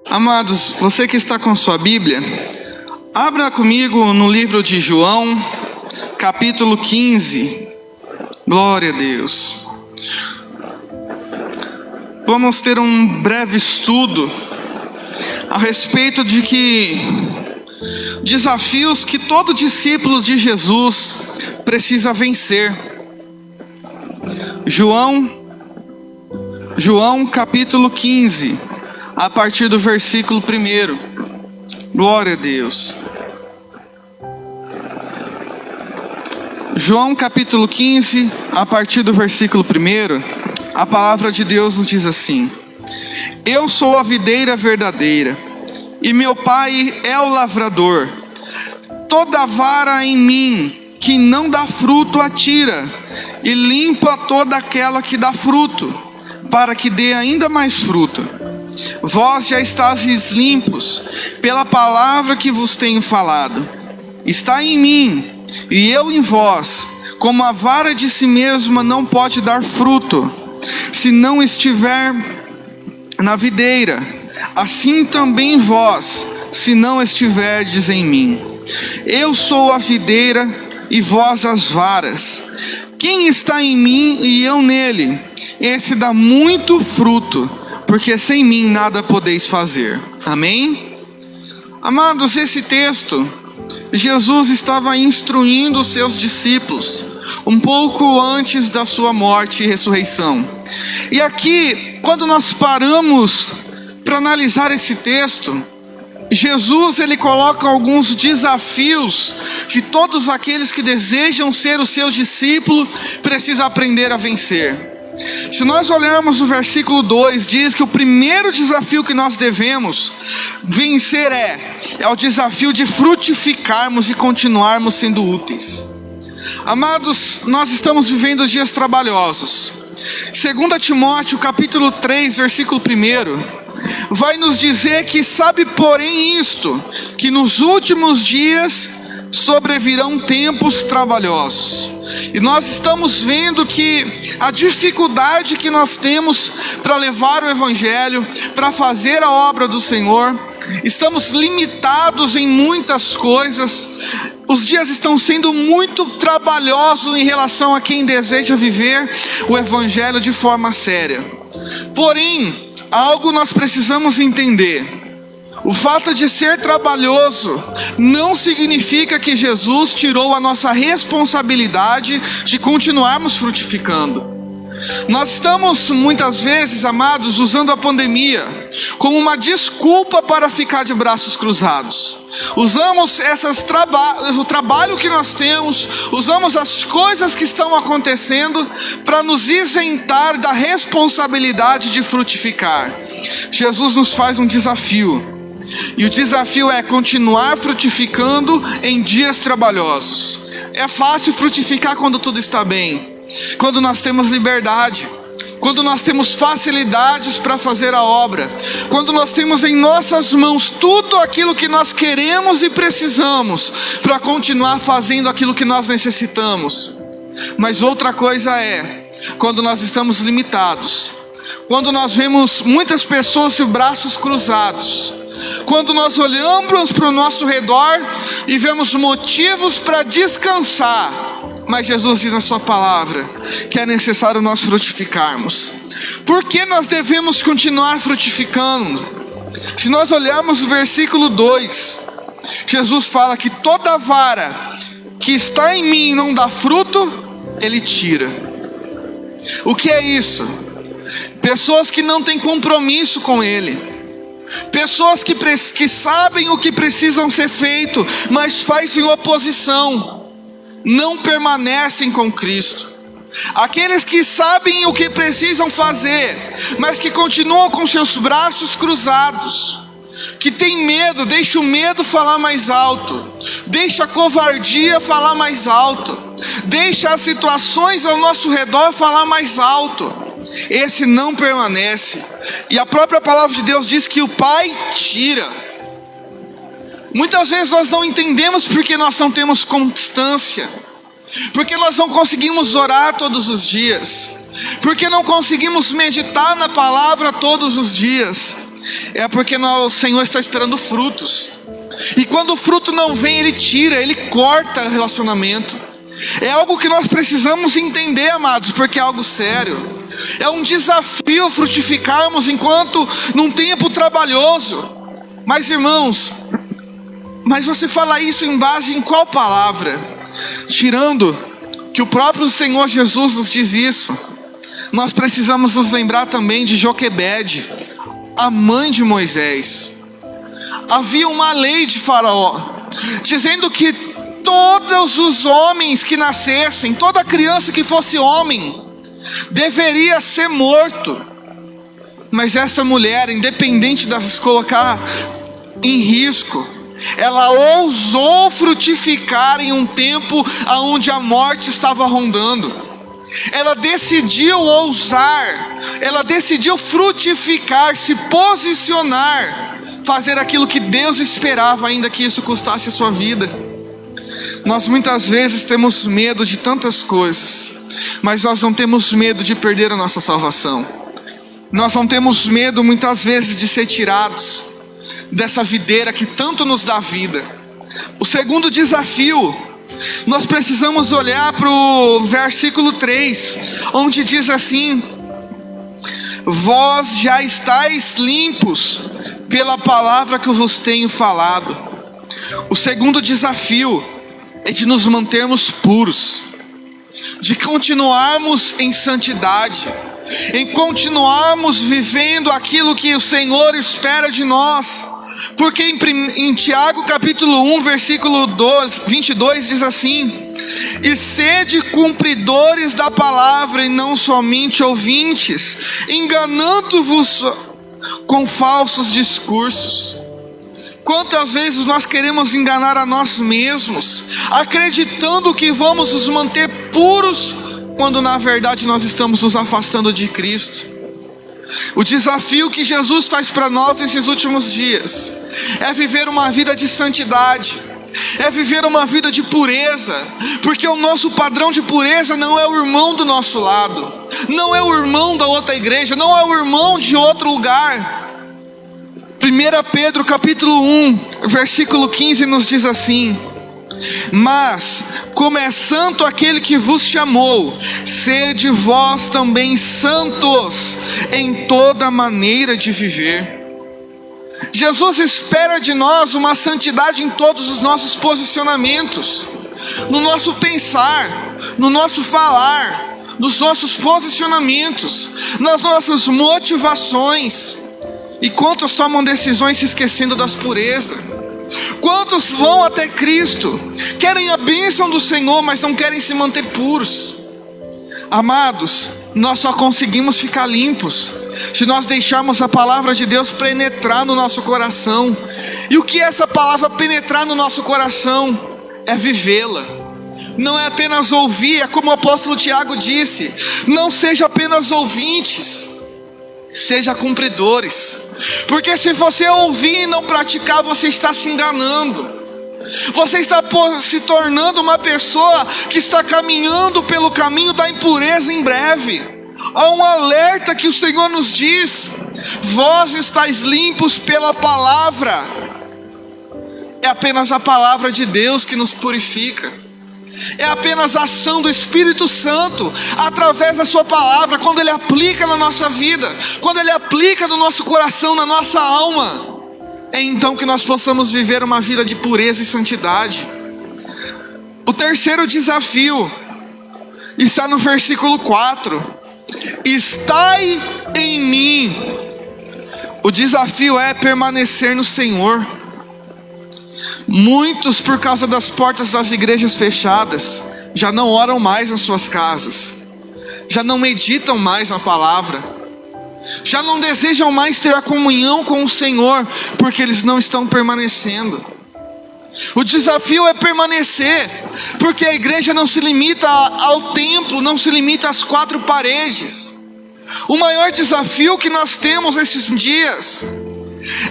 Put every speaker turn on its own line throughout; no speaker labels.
Amados, você que está com sua Bíblia, abra comigo no livro de João, capítulo 15. Glória a Deus. Vamos ter um breve estudo a respeito de desafios que todo discípulo de Jesus precisa vencer. João capítulo 15, a partir do versículo 1. Glória a Deus. João capítulo 15, a partir do versículo 1, a palavra de Deus nos diz assim: Eu sou a videira verdadeira, e meu Pai é o lavrador. Toda vara em mim que não dá fruto atira, e limpa toda aquela que dá fruto, para que dê ainda mais fruto. Vós já estáis limpos pela palavra que vos tenho falado. Está em mim e eu em vós. Como a vara de si mesma não pode dar fruto se não estiver na videira, assim também vós, se não estiverdes em mim. Eu sou a videira e vós as varas. Quem está em mim e eu nele, esse dá muito fruto, porque sem mim nada podeis fazer. Amém? Amados, esse texto, Jesus estava instruindo os seus discípulos um pouco antes da sua morte e ressurreição. E aqui, quando nós paramos para analisar esse texto, Jesus ele coloca alguns desafios que todos aqueles que desejam ser o seu discípulo precisam aprender a vencer. Se nós olharmos o versículo 2, diz que o primeiro desafio que nós devemos vencer é o desafio de frutificarmos e continuarmos sendo úteis. Amados, nós estamos vivendo dias trabalhosos. 2 Timóteo capítulo 3, versículo 1, vai nos dizer que sabe porém isto, que nos últimos dias sobrevirão tempos trabalhosos. E nós estamos vendo que a dificuldade que nós temos para levar o Evangelho, para fazer a obra do Senhor, estamos limitados em muitas coisas. Os dias estão sendo muito trabalhosos em relação a quem deseja viver o Evangelho de forma séria. Porém, algo nós precisamos entender: o fato de ser trabalhoso não significa que Jesus tirou a nossa responsabilidade de continuarmos frutificando. Nós estamos muitas vezes, amados, usando a pandemia como uma desculpa para ficar de braços cruzados. Usamos o trabalho que nós temos, usamos as coisas que estão acontecendo para nos isentar da responsabilidade de frutificar. Jesus nos faz um desafio. E o desafio é continuar frutificando em dias trabalhosos. É fácil frutificar quando tudo está bem, quando nós temos liberdade, quando nós temos facilidades para fazer a obra, quando nós temos em nossas mãos tudo aquilo que nós queremos e precisamos para continuar fazendo aquilo que nós necessitamos. Mas outra coisa é quando nós estamos limitados, quando nós vemos muitas pessoas de braços cruzados, quando nós olhamos para o nosso redor e vemos motivos para descansar. Mas Jesus diz na sua palavra que é necessário nós frutificarmos. Por que nós devemos continuar frutificando? Se nós olharmos o versículo 2, Jesus fala que toda vara que está em mim e não dá fruto, Ele tira. O que é isso? Pessoas que não têm compromisso com Ele. Pessoas que sabem o que precisam ser feito, mas fazem oposição, não permanecem com Cristo. Aqueles que sabem o que precisam fazer, mas que continuam com seus braços cruzados, que tem medo, deixa o medo falar mais alto, deixa a covardia falar mais alto, deixa as situações ao nosso redor falar mais alto. Esse não permanece. E a própria palavra de Deus diz que o Pai tira. Muitas vezes nós não entendemos porque nós não temos constância, porque nós não conseguimos orar todos os dias, porque não conseguimos meditar na palavra todos os dias. é porque o Senhor está esperando frutos. E quando o fruto não vem, Ele tira, Ele corta o relacionamento. É algo que nós precisamos entender, amados, porque é algo sério. É um desafio frutificarmos enquanto num tempo trabalhoso. Mas irmãos, mas você fala isso em base em qual palavra? Tirando que o próprio Senhor Jesus nos diz isso, nós precisamos nos lembrar também de Joquebede, a mãe de Moisés. Havia uma lei de Faraó, dizendo que todos os homens que nascessem, toda criança que fosse homem, deveria ser morto. Mas esta mulher, independente de se colocar em risco, ela ousou frutificar em um tempo onde a morte estava rondando. Ela decidiu ousar, ela decidiu frutificar, se posicionar, fazer aquilo que Deus esperava, ainda que isso custasse a sua vida. Nós muitas vezes temos medo de tantas coisas, mas nós não temos medo de perder a nossa salvação. Nós não temos medo muitas vezes de ser tirados dessa videira que tanto nos dá vida. O segundo desafio, nós precisamos olhar para o versículo 3, onde diz assim: vós já estáis limpos pela palavra que eu vos tenho falado. O segundo desafio é de nos mantermos puros, de continuarmos em santidade, em continuarmos vivendo aquilo que o Senhor espera de nós. Porque em Tiago capítulo 1, versículo 22 diz assim: e sede cumpridores da palavra e não somente ouvintes, enganando-vos com falsos discursos. Quantas vezes nós queremos enganar a nós mesmos, acreditando que vamos nos manter puros, quando na verdade nós estamos nos afastando de Cristo. O desafio que Jesus faz para nós nesses últimos dias é viver uma vida de santidade, é viver uma vida de pureza, porque o nosso padrão de pureza não é o irmão do nosso lado, não é o irmão da outra igreja, não é o irmão de outro lugar. 1 Pedro capítulo 1, versículo 15 nos diz assim: mas, como é santo aquele que vos chamou, sede vós também santos em toda maneira de viver. Jesus espera de nós uma santidade em todos os nossos posicionamentos, no nosso pensar, no nosso falar, nos nossos posicionamentos, nas nossas motivações. E quantos tomam decisões se esquecendo das purezas? Quantos vão até Cristo, querem a bênção do Senhor, mas não querem se manter puros? Amados, nós só conseguimos ficar limpos se nós deixarmos a palavra de Deus penetrar no nosso coração. E o que é essa palavra penetrar no nosso coração? É vivê-la. Não é apenas ouvir, é como o apóstolo Tiago disse: não seja apenas ouvintes, seja cumpridores. Porque se você ouvir e não praticar, você está se enganando. Você está se tornando uma pessoa que está caminhando pelo caminho da impureza em breve. Há um alerta que o Senhor nos diz: vós estáis limpos pela palavra. É apenas a palavra de Deus que nos purifica. É apenas a ação do Espírito Santo, através da sua palavra, quando Ele aplica na nossa vida, quando Ele aplica no nosso coração, na nossa alma, é então que nós possamos viver uma vida de pureza e santidade. O terceiro desafio está no versículo 4: estai em mim. O desafio é permanecer no Senhor. Muitos, por causa das portas das igrejas fechadas, já não oram mais nas suas casas, já não meditam mais na palavra, já não desejam mais ter a comunhão com o Senhor, porque eles não estão permanecendo. O desafio é permanecer, porque a igreja não se limita ao templo, não se limita às quatro paredes. O maior desafio que nós temos esses dias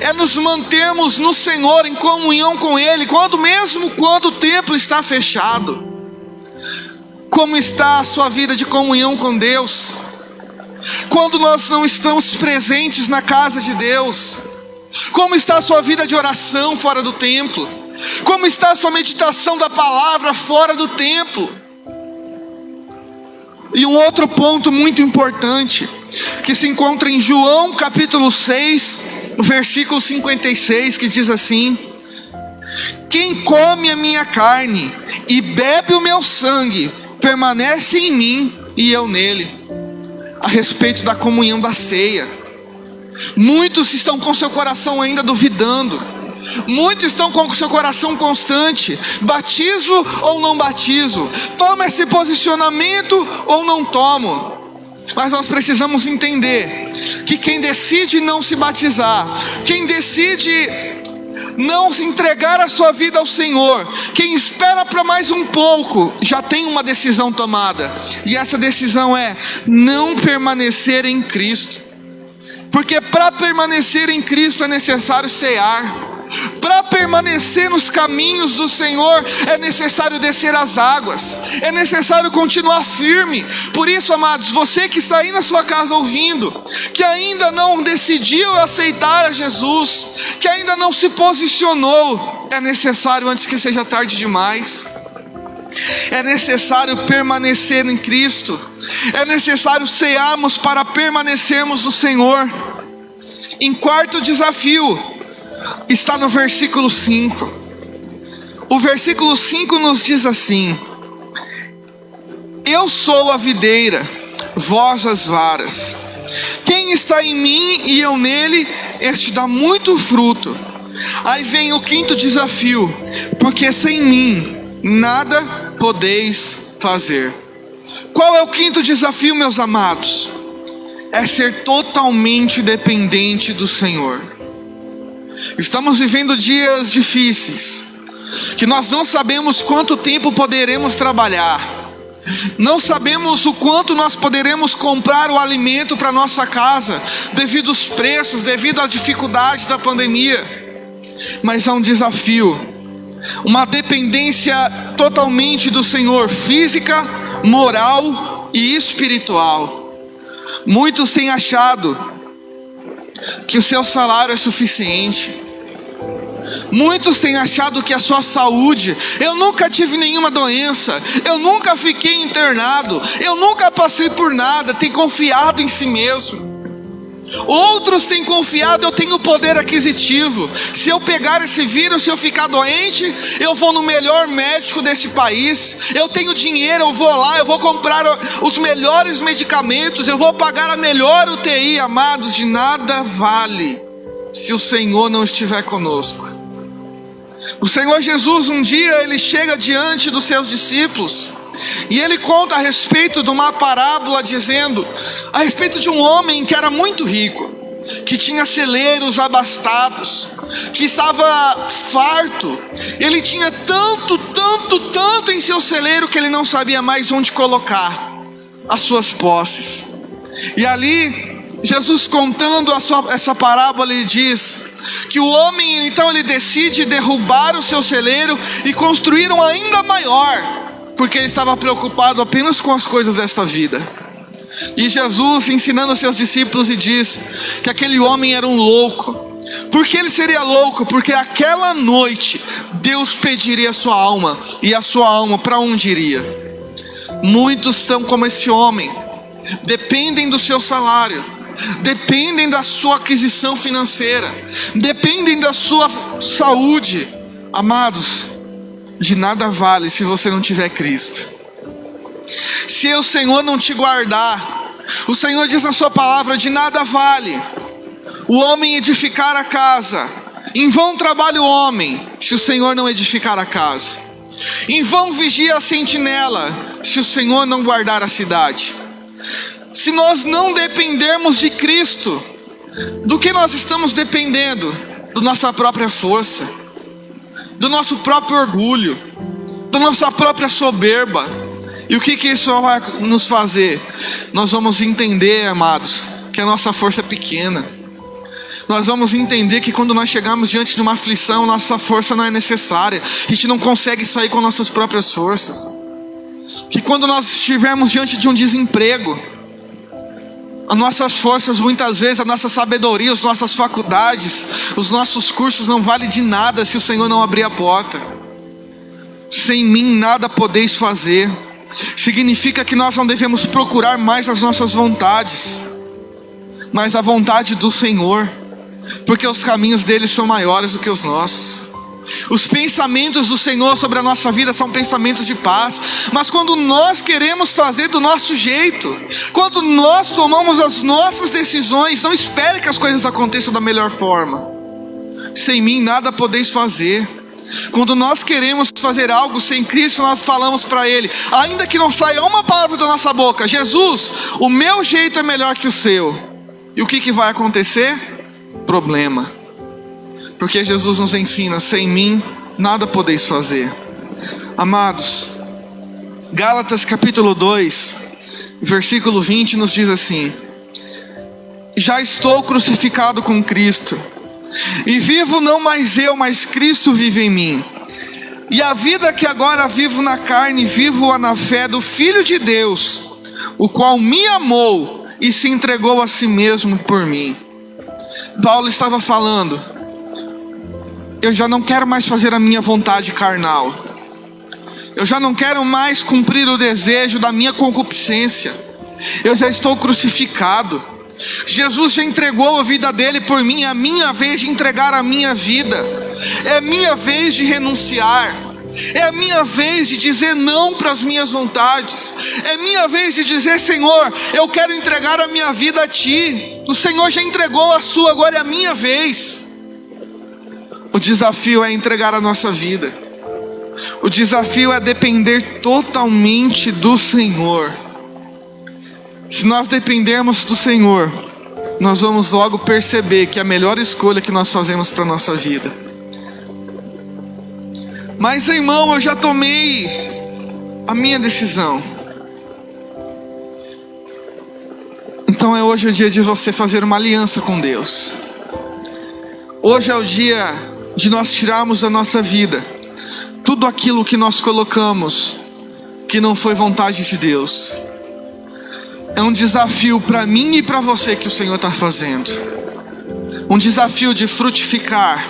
é nos mantermos no Senhor, em comunhão com Ele, mesmo quando o templo está fechado. Como está a sua vida de comunhão com Deus? Quando nós não estamos presentes na casa de Deus, Como está a sua vida de oração fora do templo? Como está a sua meditação da palavra fora do templo? E um outro ponto muito importante, que se encontra em João capítulo 6, versículo 56, que diz assim: quem come a minha carne e bebe o meu sangue, permanece em mim e eu nele. A respeito da comunhão da ceia, muitos estão com seu coração ainda duvidando, muitos estão com seu coração constante: batizo ou não batizo, tomo esse posicionamento ou não tomo. Mas nós precisamos entender que quem decide não se batizar, quem decide não se entregar a sua vida ao Senhor, quem espera para mais um pouco, já tem uma decisão tomada, e essa decisão é não permanecer em Cristo. Porque para permanecer em Cristo é necessário cear. Para permanecer nos caminhos do Senhor é necessário descer as águas, é necessário continuar firme. Por isso, amados, você que está aí na sua casa ouvindo, que ainda não decidiu aceitar a Jesus, que ainda não se posicionou, é necessário, antes que seja tarde demais, é necessário permanecer em Cristo, é necessário cearmos para permanecermos no Senhor. Em quarto desafio, está no versículo 5. O versículo 5 nos diz assim: eu sou a videira, vós as varas. Quem está em mim e eu nele, este dá muito fruto. Aí vem o quinto desafio: porque sem mim nada podeis fazer. Qual é o quinto desafio, meus amados? É ser totalmente dependente do Senhor. Estamos vivendo dias difíceis, que nós não sabemos quanto tempo poderemos trabalhar, não sabemos o quanto nós poderemos comprar o alimento para nossa casa, devido aos preços, devido às dificuldades da pandemia. Mas é um desafio, uma dependência totalmente do Senhor, física, moral e espiritual. Muitos têm achado que o seu salário é suficiente. Muitos têm achado que a sua saúde: eu nunca tive nenhuma doença, eu nunca fiquei internado, eu nunca passei por nada. Tem confiado em si mesmo. Outros têm confiado: eu tenho poder aquisitivo, se eu pegar esse vírus, se eu ficar doente, eu vou no melhor médico desse país, eu tenho dinheiro, eu vou lá, eu vou comprar os melhores medicamentos, eu vou pagar a melhor UTI. Amados, de nada vale se o Senhor não estiver conosco. O Senhor Jesus, um dia, ele chega diante dos seus discípulos e ele conta a respeito de uma parábola, dizendo a respeito de um homem que era muito rico, que tinha celeiros abastados, que estava farto. Ele tinha tanto em seu celeiro que ele não sabia mais onde colocar as suas posses. E ali, Jesus contando essa parábola, ele diz que o homem, então, ele decide derrubar o seu celeiro e construir um ainda maior, porque ele estava preocupado apenas com as coisas desta vida. E Jesus, ensinando aos seus discípulos, e diz que aquele homem era um louco. Por que ele seria louco? Porque aquela noite Deus pediria a sua alma, e a sua alma para onde iria? Muitos são como esse homem, dependem do seu salário, dependem da sua aquisição financeira, dependem da sua saúde. Amados, de nada vale se você não tiver Cristo. Se o Senhor não te guardar, o Senhor diz na sua palavra: de nada vale o homem edificar a casa. Em vão trabalha o homem, se o Senhor não edificar a casa. Em vão vigia a sentinela, se o Senhor não guardar a cidade. Se nós não dependermos de Cristo, do que nós estamos dependendo? Da nossa própria força, do nosso próprio orgulho, da nossa própria soberba. E o que isso vai nos fazer? Nós vamos entender, amados, que a nossa força é pequena. Nós vamos entender que quando nós chegarmos diante de uma aflição, nossa força não é necessária. A gente não consegue sair com nossas próprias forças. Que quando nós estivermos diante de um desemprego, As nossas forças, muitas vezes, a nossa sabedoria, as nossas faculdades, os nossos cursos não valem de nada se o Senhor não abrir a porta. Sem mim nada podeis fazer. Significa que nós não devemos procurar mais as nossas vontades, mas a vontade do Senhor, porque os caminhos dele são maiores do que os nossos. Os pensamentos do Senhor sobre a nossa vida são pensamentos de paz. Mas quando nós queremos fazer do nosso jeito, quando nós tomamos as nossas decisões, não espere que as coisas aconteçam da melhor forma. Sem mim nada podeis fazer. Quando nós queremos fazer algo sem Cristo, nós falamos para Ele, ainda que não saia uma palavra da nossa boca: Jesus, o meu jeito é melhor que o seu. E o que vai acontecer? Problema. Porque Jesus nos ensina: sem mim nada podeis fazer. Amados, Gálatas capítulo 2, versículo 20 nos diz assim: já estou crucificado com Cristo, e vivo não mais eu, mas Cristo vive em mim. E a vida que agora vivo na carne, vivo-a na fé do Filho de Deus, o qual me amou e se entregou a si mesmo por mim. Paulo estava falando: eu já não quero mais fazer a minha vontade carnal. Eu já não quero mais cumprir o desejo da minha concupiscência. Eu já estou crucificado. Jesus já entregou a vida dele por mim. É a minha vez de entregar a minha vida. É a minha vez de renunciar. É a minha vez de dizer não para as minhas vontades. É a minha vez de dizer: Senhor, eu quero entregar a minha vida a Ti. O Senhor já entregou a sua, agora é a minha vez. O desafio é entregar a nossa vida. O desafio é depender totalmente do Senhor. Se nós dependermos do Senhor, nós vamos logo perceber que é a melhor escolha que nós fazemos para a nossa vida. Mas, irmão, eu já tomei a minha decisão. Então hoje é o dia de você fazer uma aliança com Deus. Hoje é o dia de nós tirarmos da nossa vida tudo aquilo que nós colocamos que não foi vontade de Deus. É um desafio para mim e para você que o Senhor está fazendo. Um desafio de frutificar.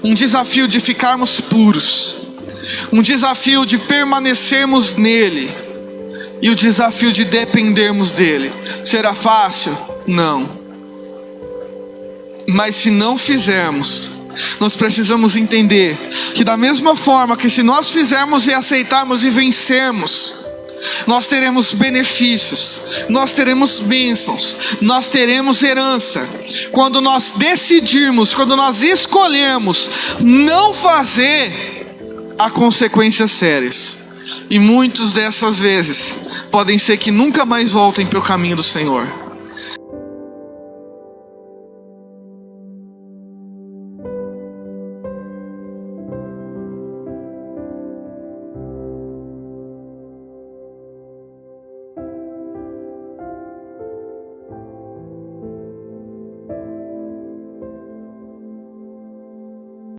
Um desafio de ficarmos puros. Um desafio de permanecermos nele. E o desafio de dependermos dele. Será fácil? Não. Mas se não fizermos, nós precisamos entender que da mesma forma que se nós fizermos e aceitarmos e vencermos, nós teremos benefícios, nós teremos bênçãos, nós teremos herança. Quando nós decidirmos, quando nós escolhermos não fazer, há consequências sérias. E muitas dessas vezes podem ser que nunca mais voltem para o caminho do Senhor.